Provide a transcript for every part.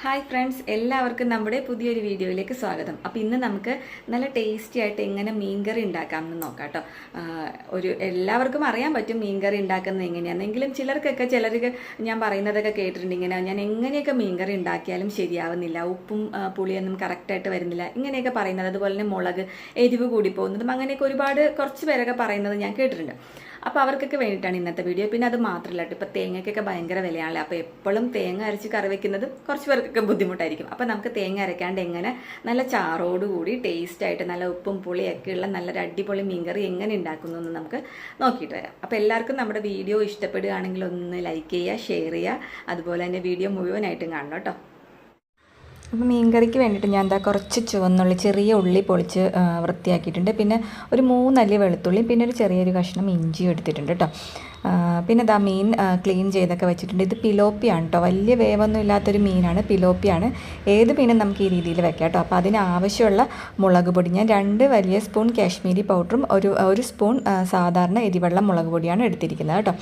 Hi friends, എല്ലാവർക്കും നമ്മുടെ പുതിയൊരു വീഡിയോയിലേക്ക് സ്വാഗതം. അപ്പോൾ ഇന്ന് നമുക്ക് നല്ല ടേസ്റ്റി ആയിട്ട് എങ്ങനെ മീൻകറി ഉണ്ടാക്കാമെന്ന് നോക്കാം കേട്ടോ. എല്ലാവർക്കും അറിയാൻ പറ്റും മീൻകറി ഉണ്ടാക്കുന്നത് എങ്ങനെയാണെങ്കിലും ചിലർക്ക് ഞാൻ പറയുന്നതൊക്കെ കേട്ടിട്ടുണ്ട്. ഇങ്ങനെ ഞാൻ എങ്ങനെയൊക്കെ മീൻകറി ഉണ്ടാക്കിയാലും ശരിയാവുന്നില്ല, ഉപ്പും പുളിയൊന്നും കറക്റ്റായിട്ട് വരുന്നില്ല, ഇങ്ങനെയൊക്കെ പറയുന്നത്. അതുപോലെ തന്നെ മുളക് എരിവ് കൂടി പോകുന്നതും അങ്ങനെയൊക്കെ കുറച്ച് പേരൊക്കെ പറയുന്നത് ഞാൻ കേട്ടിട്ടുണ്ട്. അപ്പോൾ അവർക്കൊക്കെ വേണ്ടിയിട്ടാണ് ഇന്നത്തെ വീഡിയോ. പിന്നെ അത് മാത്രമല്ല കേട്ടോ, ഇപ്പോൾ തേങ്ങയ്ക്കൊക്കെ ഭയങ്കര വിലയാണല്ലോ. അപ്പോൾ എപ്പോഴും തേങ്ങ അരച്ച് കറി വെക്കുന്നത് കുറച്ച് പേർക്കൊക്കെ ബുദ്ധിമുട്ടായിരിക്കും. അപ്പോൾ നമുക്ക് തേങ്ങ അരയ്ക്കാണ്ട് എങ്ങനെ നല്ല ചാറോടുകൂടി ടേസ്റ്റായിട്ട് നല്ല ഉപ്പും പുളിയൊക്കെയുള്ള നല്ലൊരു അടിപൊളി മീൻകറി എങ്ങനെ ഉണ്ടാക്കുന്നു എന്ന് നമുക്ക് നോക്കിയിട്ട് വരാം. അപ്പോൾ എല്ലാവർക്കും നമ്മുടെ വീഡിയോ ഇഷ്ടപ്പെടുകയാണെങ്കിൽ ഒന്ന് ലൈക്ക് ചെയ്യുക, ഷെയർ ചെയ്യുക, അതുപോലെ തന്നെ വീഡിയോ മുഴുവനായിട്ടും കാണണം കേട്ടോ. അപ്പോൾ മീൻകറിക്ക് വേണ്ടിയിട്ട് ഞാൻ കുറച്ച് ചുവന്നുള്ളി, ചെറിയ ഉള്ളി പൊളിച്ച് വൃത്തിയാക്കിയിട്ടുണ്ട്. പിന്നെ ഒരു 3 അല്ലി വെളുത്തുള്ളി, പിന്നെ ഒരു ചെറിയൊരു കഷ്ണം ഇഞ്ചിയും എടുത്തിട്ടുണ്ട് കേട്ടോ. പിന്നെ മീൻ ക്ലീൻ ചെയ്തൊക്കെ വെച്ചിട്ടുണ്ട്. ഇത് പിലോപ്പിയാണ് കേട്ടോ, വലിയ വേവൊന്നും ഇല്ലാത്തൊരു മീനാണ്, പിലോപ്പിയാണ്. ഏത് മീനും നമുക്ക് ഈ രീതിയിൽ വെക്കാം കേട്ടോ. അപ്പോൾ അതിന് ആവശ്യമുള്ള മുളക് പൊടി ഞാൻ 2 വലിയ സ്പൂൺ കാശ്മീരി പൗഡറും ഒരു സ്പൂൺ സാധാരണ എരിവെള്ള മുളക് പൊടിയാണ് എടുത്തിരിക്കുന്നത് കേട്ടോ.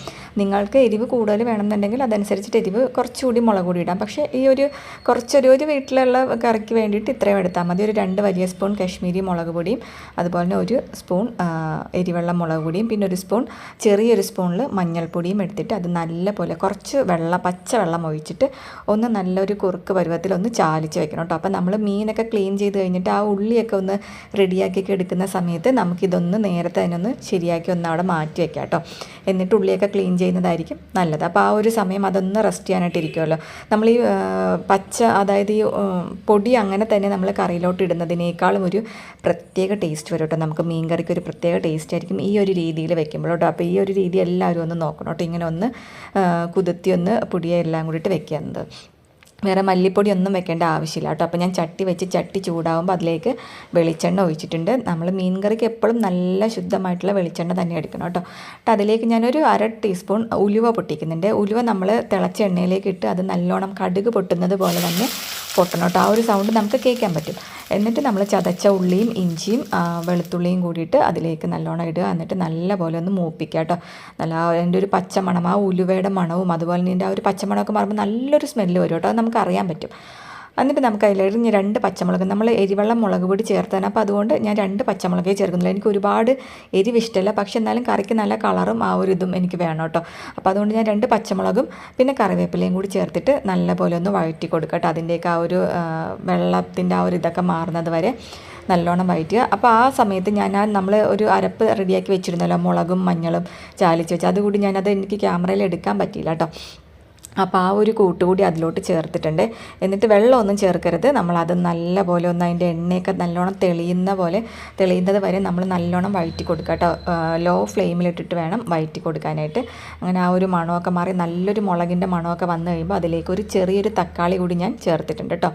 നിങ്ങൾക്ക് എരിവ് കൂടുതൽ വേണമെന്നുണ്ടെങ്കിൽ അതനുസരിച്ചിട്ട് എരിവ് കുറച്ചുകൂടി മുളക് പൊടി ഇടാം. പക്ഷേ ഈ ഒരു വീട്ടിലുള്ള കറിക്ക് വേണ്ടിയിട്ട് ഇത്രയും എടുത്താൽ മതി. ഒരു 2 വലിയ സ്പൂൺ കാശ്മീരി മുളക് പൊടിയും അതുപോലെ തന്നെ ഒരു സ്പൂൺ എരിവെള്ള മുളക് പൊടിയും പിന്നെ ഒരു സ്പൂൺ ചെറിയൊരു സ്പൂണിൽ മഞ്ഞൾപ്പൊടിയും എടുത്തിട്ട് അത് നല്ലപോലെ കുറച്ച് പച്ചവെള്ളം ഒഴിച്ചിട്ട് ഒന്ന് നല്ലൊരു കുറുക്ക് പരുവത്തിൽ ഒന്ന് ചാലിച്ച് വെക്കണം കേട്ടോ. അപ്പോൾ നമ്മൾ മീനൊക്കെ ക്ലീൻ ചെയ്ത് കഴിഞ്ഞിട്ട് ആ ഉള്ളിയൊക്കെ ഒന്ന് റെഡിയാക്കി എടുക്കുന്ന സമയത്ത് നമുക്കിതൊന്ന് നേരത്തെ തന്നെ ഒന്ന് ശരിയാക്കി ഒന്ന് അവിടെ മാറ്റി വെക്കാം കേട്ടോ. എന്നിട്ട് ഉള്ളിയൊക്കെ ക്ലീൻ ചെയ്യുന്നതായിരിക്കും നല്ലത്. അപ്പോൾ ആ ഒരു സമയം അതൊന്ന് റെസ്റ്റ് ചെയ്യാനായിട്ട് ഇരിക്കുമല്ലോ. നമ്മൾ ഈ അതായത് ഈ പൊടി അങ്ങനെ തന്നെ നമ്മൾ കറിയിലോട്ട് ഇടുന്നതിനേക്കാളും ഒരു പ്രത്യേക ടേസ്റ്റ് വരും കേട്ടോ. നമുക്ക് മീൻ കറിക്ക് ഒരു പ്രത്യേക ടേസ്റ്റ് ആയിരിക്കും ഈ ഒരു രീതിയിൽ വെക്കുമ്പോൾ കേട്ടോ. അപ്പോൾ ഈ ഒരു രീതി എല്ലാവരും ഒന്ന് നോക്കണം കേട്ടോ. ഇങ്ങനെ ഒന്ന് കുതിർത്തി ഒന്ന് പൊടിയെല്ലാം കൂടിയിട്ട് വെക്കുന്നത്. വേറെ മല്ലിപ്പൊടി ഒന്നും വെക്കേണ്ട ആവശ്യമില്ല കേട്ടോ. അപ്പോൾ ഞാൻ ചട്ടി ചൂടാകുമ്പോൾ അതിലേക്ക് വെളിച്ചെണ്ണ ഒഴിച്ചിട്ടുണ്ട്. നമ്മൾ മീൻ കറിക്ക് എപ്പോഴും നല്ല ശുദ്ധമായിട്ടുള്ള വെളിച്ചെണ്ണ തന്നെ എടുക്കണം കേട്ടോ. അതിലേക്ക് ഞാനൊരു 1/2 ടീസ്പൂൺ ഉലുവ പൊട്ടിക്കുന്നുണ്ട്. ഉലുവ നമ്മൾ തിളച്ച എണ്ണയിലേക്ക് ഇട്ട് അത് നല്ലോണം കടുക് പൊട്ടുന്നത് പോലെ തന്നെ പൊട്ടണം കേട്ടോ. ആ ഒരു സൗണ്ട് നമുക്ക് കേൾക്കാൻ പറ്റും. എന്നിട്ട് നമ്മൾ ചതച്ച ഉള്ളിയും ഇഞ്ചിയും വെളുത്തുള്ളിയും കൂടിയിട്ട് അതിലേക്ക് നല്ലോണം ഇടുക. എന്നിട്ട് നല്ലപോലെ ഒന്ന് മൂപ്പിക്കുക കേട്ടോ. അതിൻ്റെ ഒരു പച്ചമണം, ആ ഉലുവയുടെ മണവും അതുപോലെ തന്നെ ഇതിൻ്റെ ആ ഒരു പച്ചമണമൊക്കെ മാറുമ്പോൾ നല്ലൊരു സ്മെല്ല് വരും കേട്ടോ. അത് നമുക്ക് അറിയാൻ പറ്റും. എന്നിട്ട് നമുക്ക് അതിലേക്ക് 2 പച്ചമുളക്, നമ്മൾ എരിവെള്ളം മുളക് പൊടി ചേർത്താണ്. അപ്പോൾ അതുകൊണ്ട് ഞാൻ 2 പച്ചമുളകേ ചേർക്കുന്നില്ല. എനിക്ക് ഒരുപാട് എരിവ് ഇഷ്ടമല്ല, പക്ഷെ എന്നാലും കറിക്ക് നല്ല കളറും ആ ഒരു ഇതും എനിക്ക് വേണം കേട്ടോ. അപ്പോൾ അതുകൊണ്ട് ഞാൻ 2 പച്ചമുളകും പിന്നെ കറിവേപ്പിലയും കൂടി ചേർത്തിട്ട് നല്ലപോലെ ഒന്ന് വഴറ്റി കൊടുക്കട്ടെ. അതിൻ്റെയൊക്കെ ആ ഒരു വെള്ളത്തിൻ്റെ ആ ഒരു ഇതൊക്കെ മാറുന്നത് വരെ നല്ലോണം വഴറ്റുക. അപ്പോൾ ആ സമയത്ത് നമ്മൾ ഒരു അരപ്പ് റെഡിയാക്കി വെച്ചിരുന്നല്ലോ, മുളകും മഞ്ഞളും ചാലിച്ച് വെച്ച്, അതുകൂടി എനിക്ക് ക്യാമറയിൽ എടുക്കാൻ പറ്റിയില്ല കേട്ടോ. അപ്പോൾ ആ ഒരു കൂട്ടുകൂടി അതിലോട്ട് ചേർത്തിട്ടുണ്ട്. എന്നിട്ട് വെള്ളമൊന്നും ചേർക്കരുത്. നമ്മളത് നല്ലപോലെ ഒന്ന് അതിൻ്റെ എണ്ണയൊക്കെ നല്ലോണം തെളിയുന്നത് വരെ നമ്മൾ നല്ലോണം വഴറ്റി കൊടുക്കുക കേട്ടോ. ലോ ഫ്ലെയിമിലിട്ടിട്ട് വേണം വഴറ്റി കൊടുക്കാനായിട്ട്. അങ്ങനെ ആ ഒരു മണമൊക്കെ മാറി നല്ലൊരു മുളകിൻ്റെ മണമൊക്കെ വന്നു കഴിയുമ്പോൾ അതിലേക്ക് ഒരു ചെറിയൊരു തക്കാളി കൂടി ഞാൻ ചേർത്തിട്ടുണ്ട് കേട്ടോ.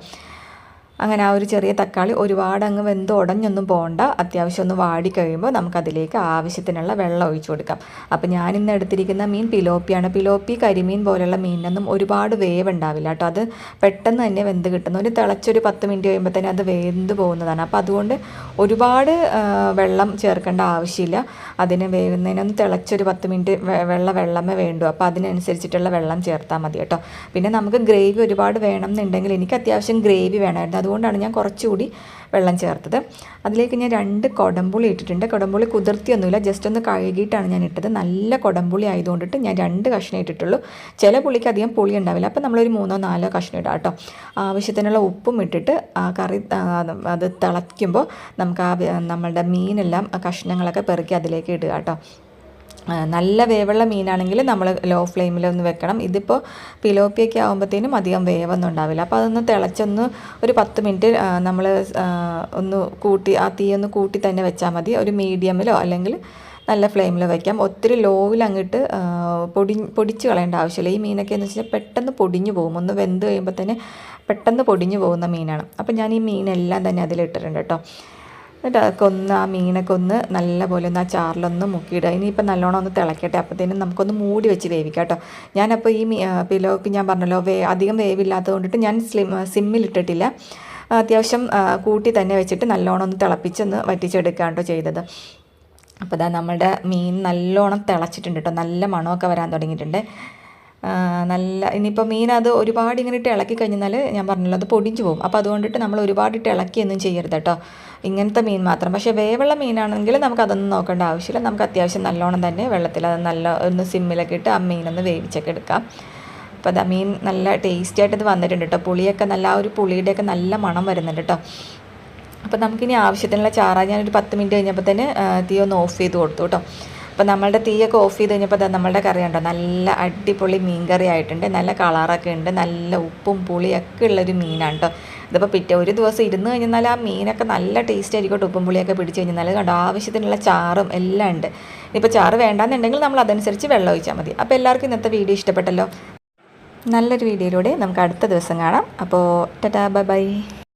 അങ്ങനെ ആ ഒരു ചെറിയ തക്കാളി ഒരുപാട് അങ്ങ് ഉടഞ്ഞൊന്നും പോകണ്ട. അത്യാവശ്യം ഒന്ന് വാടി കഴിയുമ്പോൾ നമുക്കതിലേക്ക് ആവശ്യത്തിനുള്ള വെള്ളം ഒഴിച്ചു കൊടുക്കാം. അപ്പോൾ ഞാനിന്ന് എടുത്തിരിക്കുന്ന മീൻ പിലോപ്പിയാണ്. പിലോപ്പി കരിമീൻ പോലെയുള്ള മീനിനൊന്നും ഒരുപാട് വേവ് ഉണ്ടാവില്ല കേട്ടോ. അത് പെട്ടെന്ന് തന്നെ വെന്ത് കിട്ടുന്നു. തിളച്ചൊരു 10 മിനിറ്റ് കഴിയുമ്പോൾ തന്നെ അത് വെന്ത് പോകുന്നതാണ്. അപ്പോൾ അതുകൊണ്ട് ഒരുപാട് വെള്ളം ചേർക്കേണ്ട ആവശ്യമില്ല. അതിന് വേവുന്നതിനൊന്ന് തിളച്ചൊരു 10 മിനിറ്റ് വെള്ളമേ വേണ്ടൂ. അപ്പോൾ അതിനനുസരിച്ചിട്ടുള്ള വെള്ളം ചേർത്താൽ മതി കേട്ടോ. പിന്നെ നമുക്ക് ഗ്രേവി ഒരുപാട് വേണം എന്നുണ്ടെങ്കിൽ എനിക്ക് അത്യാവശ്യം ഗ്രേവി വേണമായിരുന്നു. അതുകൊണ്ടാണ് ഞാൻ കുറച്ചുകൂടി വെള്ളം ചേർത്തത്. അതിലേക്ക് ഞാൻ 2 കൊടംപുളി ഇട്ടിട്ടുണ്ട്. കൊടംപുളി കുതിർത്തിയൊന്നുമില്ല, ജസ്റ്റ് ഒന്ന് കഴുകിയിട്ടാണ് ഞാൻ ഇട്ടത്. നല്ല കൊടംപുളി ആയതുകൊണ്ടിട്ട് ഞാൻ 2 കഷ്ണം ഇട്ടിട്ടുള്ളൂ. ചില പുളിക്ക് അധികം പുളി ഉണ്ടാവില്ല, അപ്പോൾ നമ്മളൊരു 3-4 കഷ്ണം ഇടാം കേട്ടോ. ആവശ്യത്തിനുള്ള ഉപ്പും ഇട്ടിട്ട് ആ കറി അത് തിളയ്ക്കുമ്പോൾ നമുക്ക് നമ്മളുടെ മീനെല്ലാം കഷ്ണങ്ങളൊക്കെ പെറുക്കി അതിലേക്ക് ഇടുക കേട്ടോ. നല്ല വേവുള്ള മീനാണെങ്കിൽ നമ്മൾ ലോ ഫ്ലെയിമിലൊന്ന് വെക്കണം. ഇതിപ്പോൾ പിലോപ്പിയൊക്കെ ആകുമ്പോഴത്തേനും അധികം വേവൊന്നും ഉണ്ടാവില്ല. അപ്പോൾ അതൊന്ന് തിളച്ചൊന്ന് ഒരു 10 മിനിറ്റ് നമ്മൾ ഒന്ന് ആ തീ ഒന്ന് കൂട്ടി തന്നെ വെച്ചാൽ മതി. ഒരു മീഡിയമിലോ അല്ലെങ്കിൽ നല്ല ഫ്ലെയിമിലോ വയ്ക്കാം. ഒത്തിരി ലോവിൽ അങ്ങോട്ട് പൊടിച്ച് കളയേണ്ട ആവശ്യമില്ല. ഈ മീനൊക്കെ എന്ന് വെച്ചാൽ പെട്ടെന്ന് പൊടിഞ്ഞു പോകും. ഒന്ന് വെന്ത് കഴിയുമ്പോൾ തന്നെ പെട്ടെന്ന് പൊടിഞ്ഞു പോകുന്ന മീനാണ്. അപ്പോൾ ഞാൻ ഈ മീനെല്ലാം തന്നെ അതിലിട്ടിട്ടുണ്ട് കേട്ടോ. എന്നിട്ട് അതൊക്കെ ആ മീനൊക്കെ ഒന്ന് നല്ലപോലെ ഒന്ന് ആ ചാറിലൊന്ന് മുക്കിയിടുക. ഇനിയിപ്പോൾ നല്ലോണം ഒന്ന് തിളക്കട്ടെ. അപ്പോഴത്തേനും നമുക്കൊന്ന് മൂടി വെച്ച് വേവിക്കാം കേട്ടോ. ഞാനപ്പോൾ ഈ പിലോപ്പി ഞാൻ പറഞ്ഞല്ലോ അധികം വേവില്ലാത്തത് കൊണ്ടിട്ട് ഞാൻ സിമ്മിലിട്ടിട്ടില്ല. അത്യാവശ്യം കൂട്ടി തന്നെ വെച്ചിട്ട് നല്ലോണം ഒന്ന് തിളപ്പിച്ചൊന്ന് വറ്റിച്ചെടുക്കുകയാണ് കേട്ടോ ചെയ്തത്. അപ്പോൾ നമ്മളുടെ മീൻ നല്ലോണം തിളച്ചിട്ടുണ്ട് കേട്ടോ. നല്ല മണമൊക്കെ വരാൻ തുടങ്ങിയിട്ടുണ്ട്. നല്ല ഇനിയിപ്പോൾ മീൻ അത് ഒരുപാട് ഇങ്ങനെ ഇട്ട് ഇളക്കി കഴിഞ്ഞാൽ ഞാൻ പറഞ്ഞല്ലോ അത് പൊടിഞ്ഞു പോകും. അപ്പോൾ അതുകൊണ്ടിട്ട് നമ്മൾ ഒരുപാട് ഇട്ട് ഇളക്കിയൊന്നും ചെയ്യരുത് കേട്ടോ, ഇങ്ങനത്തെ മീൻ മാത്രം. പക്ഷേ വേവുള്ള മീനാണെങ്കിൽ നമുക്കതൊന്നും നോക്കേണ്ട ആവശ്യമില്ല. നമുക്ക് അത്യാവശ്യം നല്ലോണം തന്നെ വെള്ളത്തിൽ അത് നല്ല ഒന്ന് സിമ്മിലൊക്കെ ഇട്ട് ആ മീനൊന്ന് വേവിച്ചൊക്കെ എടുക്കാം. അപ്പോൾ അത് മീൻ നല്ല ടേസ്റ്റി ആയിട്ട് ഇത് വന്നിട്ടുണ്ട് കേട്ടോ. പുളിയൊക്കെ നല്ല ആ ഒരു പുളിയുടെയൊക്കെ നല്ല മണം വരുന്നുണ്ട് കേട്ടോ. അപ്പോൾ നമുക്കിനി ആവശ്യത്തിനുള്ള ചാറ് ഞാനൊരു 10 മിനിറ്റ് കഴിഞ്ഞപ്പോൾ തന്നെ തീ ഒന്ന് ഓഫ് ചെയ്ത് കൊടുത്തു കേട്ടോ. അപ്പോൾ നമ്മളുടെ തീയൊക്കെ ഓഫ് ചെയ്ത് കഴിഞ്ഞപ്പോൾ നമ്മളുടെ കറി ഉണ്ടോ നല്ല അടിപൊളി മീൻ കറി ആയിട്ടുണ്ട്. നല്ല കളറൊക്കെ ഉണ്ട്, നല്ല ഉപ്പും പുളിയൊക്കെ ഉള്ളൊരു മീനാണ് കേട്ടോ. ഇതിപ്പോൾ ഒരു ദിവസം ഇരുന്ന് കഴിഞ്ഞാൽ ആ മീനൊക്കെ നല്ല ടേസ്റ്റ് ആയിരിക്കും. ഉപ്പും പുളിയൊക്കെ പിടിച്ച് കഴിഞ്ഞാൽ കണ്ടോ ആവശ്യത്തിനുള്ള ചാറും എല്ലാം ഉണ്ട്. ഇപ്പോൾ ചാറ് വേണ്ടാന്നുണ്ടെങ്കിൽ നമ്മൾ അതനുസരിച്ച് വെള്ളം ഒഴിച്ചാൽ മതി. അപ്പോൾ എല്ലാവർക്കും ഇന്നത്തെ വീഡിയോ ഇഷ്ടപ്പെട്ടല്ലോ. നല്ലൊരു വീഡിയോയിലൂടെ നമുക്ക് അടുത്ത ദിവസം കാണാം. അപ്പോൾ ടാറ്റാ ബൈ ബൈ.